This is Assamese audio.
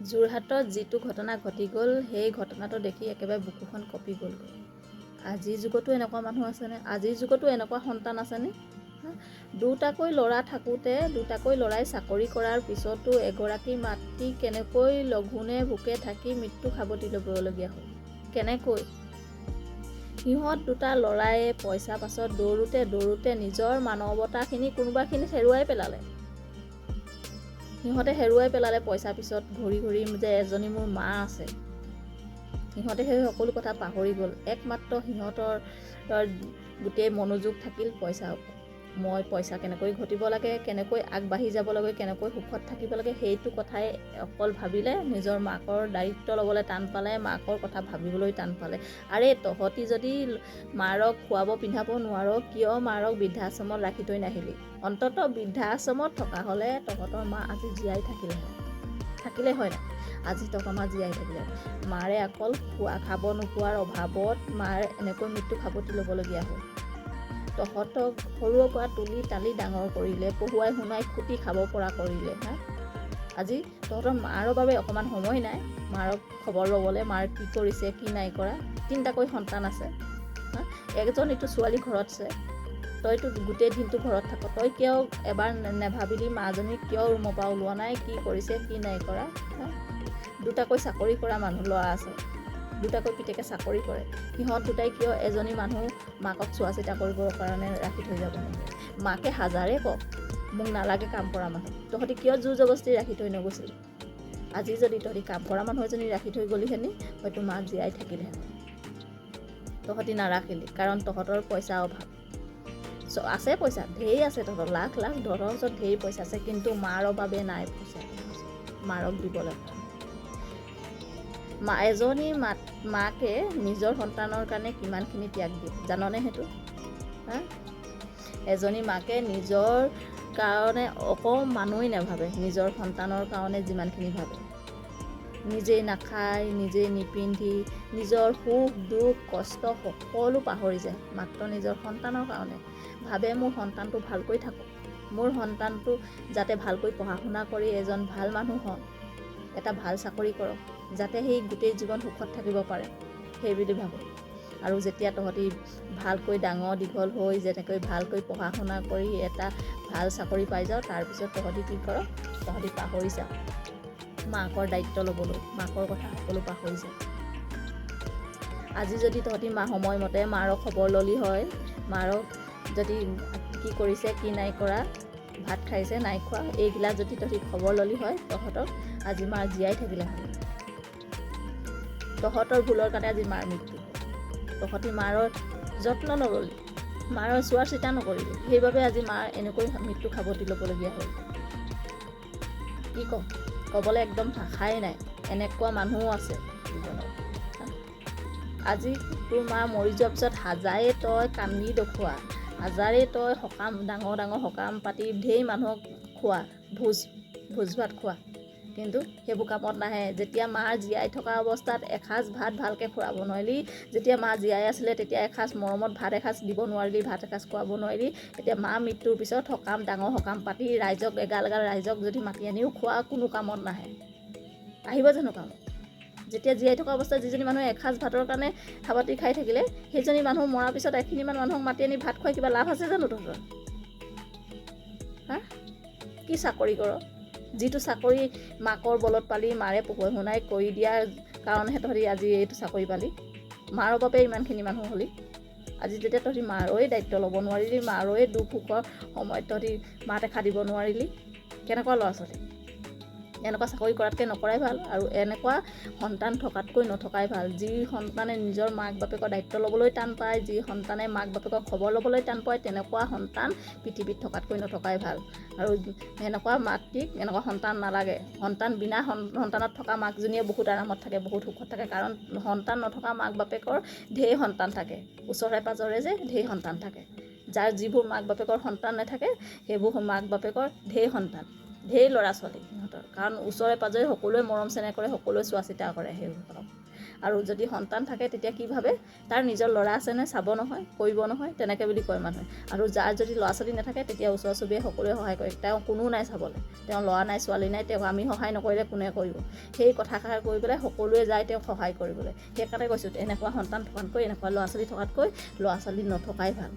যোৰহাটত যিটো ঘটনা ঘটি গ'ল সেই ঘটনাটো দেখি একেবাৰে বুকুখন কঁপি গ'লগৈ। আজিৰ যুগতো এনেকুৱা মানুহ আছেনে? আজিৰ যুগতো এনেকুৱা সন্তান আছেনে? দুটাকৈ ল'ৰা থাকোঁতে দুটাকৈ ল'ৰাই চাকৰি কৰাৰ পিছতো এগৰাকী মাতৃ কেনেকৈ লঘোণে ভোকে থাকি মৃত্যু সাৱটি ল'বলগীয়া হ'ল? কেনেকৈ? সিহঁত দুটা ল'ৰায়ে পইচা পাছত দৌৰোঁতে নিজৰ মানৱতাখিনি কোনোবাখিনিত হেৰুৱাই পেলালে। সিহঁতে হেৰুৱাই পেলালে পইচা পিছত ঘূৰি যে এজনী মোৰ মা আছে। সিহঁতে সেই সকলো কথা পাহৰি গ'ল। একমাত্ৰ সিহঁতৰ গোটেই মনোযোগ থাকিল পইচাৰ ওপৰত। মই পইচা কেনেকৈ ঘটিব লাগে, কেনেকৈ আগবাঢ়ি যাব লাগে, কেনেকৈ সুখত থাকিব লাগে, সেইটো কথাই অকল ভাবিলে। নিজৰ মাকৰ দায়িত্ব ল'বলৈ টান পালে, মাকৰ কথা ভাবিবলৈ টান পালে। আৰে তহঁতি যদি মাৰক খোৱাব পিন্ধাব নোৱাৰ, কিয় মাৰক বৃদ্ধাশ্ৰমত ৰাখি থৈ নাহিলি? অন্ততঃ বৃদ্ধাশ্ৰমত থকা হ'লে তহঁতৰ মা আজি জীয়াই থাকিলে হয় না? আজি তহঁতৰ মা জীয়াই থাকিলে। মাৰে অকল খাব নোপোৱাৰ অভাৱত মাৰ এনেকৈ মৃত্যু সাৱটি ল'বলগীয়া হ'ল। তহঁতক সৰুৰ পৰা তুলি তালি ডাঙৰ কৰিলে, পঢ়ুৱাই শুনাই খুটি খাব পৰা কৰিলে। আজি তহঁতৰ মাৰ বাবে অকণমান সময় নাই মাৰক খবৰ ল'বলৈ, মাৰ কি কৰিছে কি নাই কৰা। 3টাকৈ সন্তান আছে। এজনীটো ছোৱালী ঘৰত আছে, তইতো গোটেই দিনটো ঘৰত থাক। তই কিয় এবাৰ নেভাবিলি মাজনীক কিয় ৰুমৰ পৰা ওলোৱা নাই, কি কৰিছে কি নাই কৰা? দুটাকৈ চাকৰি কৰা ল'ৰা আছে, দুটাকৈ পিতেকে চাকৰি কৰে। সিহঁত দুটাই কিয় এজনী মানুহ মাকক চোৱা চিতা কৰিবৰ কাৰণে ৰাখি থৈ যাব নোৱাৰে? মাকে হাজাৰে কওক মোক নালাগে কাম কৰা মানুহ, তহঁতি কিয় জোৰ জবস্তি ৰাখি থৈ নগৈছিলি? আজি যদি তহঁতি কাম কৰা মানুহ এজনী ৰাখি থৈ গ'লিহেনি হয়তো মা জীয়াই থাকিলেহেঁতেন। তহঁতি নাৰাখিলি কাৰণ তহঁতৰ পইচা অভাৱ। আছে পইচা ঢেৰ আছে, তহঁতৰ লাখ তহঁতৰ ওচৰত ঢেৰ পইচা আছে, কিন্তু মাৰ বাবে নাই পইচা। মাৰক দিবলৈ এজনী মাকে নিজৰ সন্তানৰ কাৰণে কিমানখিনি ত্যাগ দিয়ে জাননে সেইটো? এজনী মাকে নিজৰ কাৰণে অকণমানোই নাভাবে, নিজৰ সন্তানৰ কাৰণে যিমানখিনি ভাবে। নিজেই নাখায়, নিজেই নিপিন্ধি, নিজৰ সুখ দুখ কষ্ট সকলো পাহৰি যায় মাত্ৰ নিজৰ সন্তানৰ কাৰণে। ভাবে মোৰ সন্তানটো ভালকৈ থাকক, মোৰ সন্তানটো যাতে ভালকৈ পঢ়া শুনা কৰি এজন ভাল মানুহ হওক, এটা ভাল চাকৰি কৰক, যাতে সেই গোটেই জীৱন সুখত থাকিব পাৰে, সেই বুলি ভাবোঁ। আৰু যেতিয়া তহঁতি ভালকৈ ডাঙৰ দীঘল হৈ যেনেকৈ ভালকৈ পঢ়া শুনা কৰি এটা ভাল চাকৰি পাই যাওঁ, তাৰপিছত তহঁতি কি কৰ? তহঁতি পাহৰি যাওঁ মাকৰ দায়িত্ব ল'বলৈ, মাকৰ কথা সকলো পাহৰি যায়। আজি যদি তহঁতি সময়মতে মাৰক খবৰ ল'লি হয়, মাৰক যদি কি কৰিছে কি নাই কৰা, ভাত খাইছে নাই খোৱা, এইগিলা যদি তহঁতি খবৰ ল'লি হয়, তহঁতক আজি মাৰ জীয়াই থাকিলে হয়। তহঁতৰ ভুলৰ কাৰণে আজি মাৰ মৃত্যু হ'ল। তহঁতি মাৰৰ যত্ন নল'লি, মাৰৰ চোৱা চিতা নকৰিলি, সেইবাবে আজি মাৰ এনেকৈ মৃত্যু সাৱটি ল'বলগীয়া হ'ল। কি ক'ম? ক'বলৈ একদম ভাষাই নাই। এনেকুৱা মানুহো আছে জীৱনত। আজি তোৰ মা মৰি যোৱাৰ পিছত হাজাৰে তই কান্দি দেখুওৱা, হাজাৰে তই সকাম ডাঙৰ সকাম পাতি ঢেৰ মানুহক খোৱা, ভোজ ভাত খোৱা, কিন্তু সেইবোৰ কামত নাহে। যেতিয়া মাৰ জীয়াই থকা অৱস্থাত এসাঁজ ভাত ভালকৈ খুৱাব নোৱাৰিলি, যেতিয়া মা জীয়াই আছিলে তেতিয়া এসাঁজ মৰমত ভাত এসাঁজ দিব নোৱাৰিলি, ভাত এসাঁজ খুৱাব নোৱাৰিলি, এতিয়া মা মৃত্যুৰ পিছত ডাঙৰ সকাম পাতি ৰাইজক এগাল ৰাইজক যদি মাতি আনিও খোৱা, কোনো কামত নাহে। আহিব জানো কামত? যেতিয়া জীয়াই থকা অৱস্থাত যিজনী মানুহে এসাঁজ ভাতৰ কাৰণে সাৱটি খাই থাকিলে, সেইজনী মানুহ মৰাৰ পিছত এখিনিমান মানুহক মাতি আনি ভাত খুৱাই কিবা লাভ আছে জানো তহঁতৰ? কি চাকৰি কৰ? যিটো চাকৰি মাকৰ বলত পালি, মাৰে পঢ়ুৱাই শুনাই কৰি দিয়াৰ কাৰণেহে তহঁতি আজি এইটো চাকৰি পালি। মাৰৰ বাবে ইমানখিনি মানুহ হ'লি। আজি যেতিয়া তহঁতি মাৰৰে দায়িত্ব ল'ব নোৱাৰিলি, মাৰৰে দুখ সুখৰ সময়ত তহঁতি মাত এষাৰ দিব নোৱাৰিলি, কেনেকুৱা ল'ৰা ছোৱালী? এনেকুৱা চাকৰি কৰাতকৈ নকৰাই ভাল, আৰু এনেকুৱা সন্তান থকাতকৈ নথকাই ভাল। যি সন্তানে নিজৰ মাক বাপেকৰ দায়িত্ব ল'বলৈ টান পায়, যি সন্তানে মাক বাপেকৰ খবৰ ল'বলৈ টান পায়, তেনেকুৱা সন্তান পৃথিৱীত থকাতকৈ নথকাই ভাল। আৰু এনেকুৱা মাতৃক এনেকুৱা সন্তান নালাগে। বিনা সন্তানত থকা মাকজনীয়ে বহুত আৰামত থাকে, বহুত সুখত থাকে, কাৰণ সন্তান নথকা মাক বাপেকৰ ঢেৰ সন্তান থাকে, ওচৰে পাঁজৰে যে ঢেৰ সন্তান থাকে। যিবোৰ মাক বাপেকৰ সন্তান নাথাকে, সেইবোৰ মাক বাপেকৰ ঢেৰ সন্তান, ঢেৰ ল'ৰা ছোৱালী সিহঁতৰ, কাৰণ ওচৰে পাঁজৰে সকলোৱে মৰম চেনেহ কৰে, সকলোৱে চোৱা চিতা কৰে সেইসকলক। আৰু যদি সন্তান থাকে তেতিয়া কি ভাবে তাৰ নিজৰ ল'ৰা আছেনে চাব নহয় কৰিব নহয় তেনেকৈ বুলি কয় মানুহে। আৰু যাৰ যদি ল'ৰা ছোৱালী নাথাকে তেতিয়া ওচৰ চুবুৰীয়াই সকলোৱে সহায় কৰে, তেওঁ কোনো নাই চাবলৈ, তেওঁ ল'ৰা নাই ছোৱালী নাই, তেওঁক আমি সহায় নকৰিলে কোনে কৰিব, সেই কথাষাৰ কৈ পেলাই সকলোৱে যায় তেওঁক সহায় কৰিবলৈ। সেইকাৰণে কৈছোঁ এনেকুৱা সন্তান থকাতকৈ এনেকুৱা ল'ৰা ছোৱালী থকাতকৈ ল'ৰা ছোৱালী নথকাই ভাল।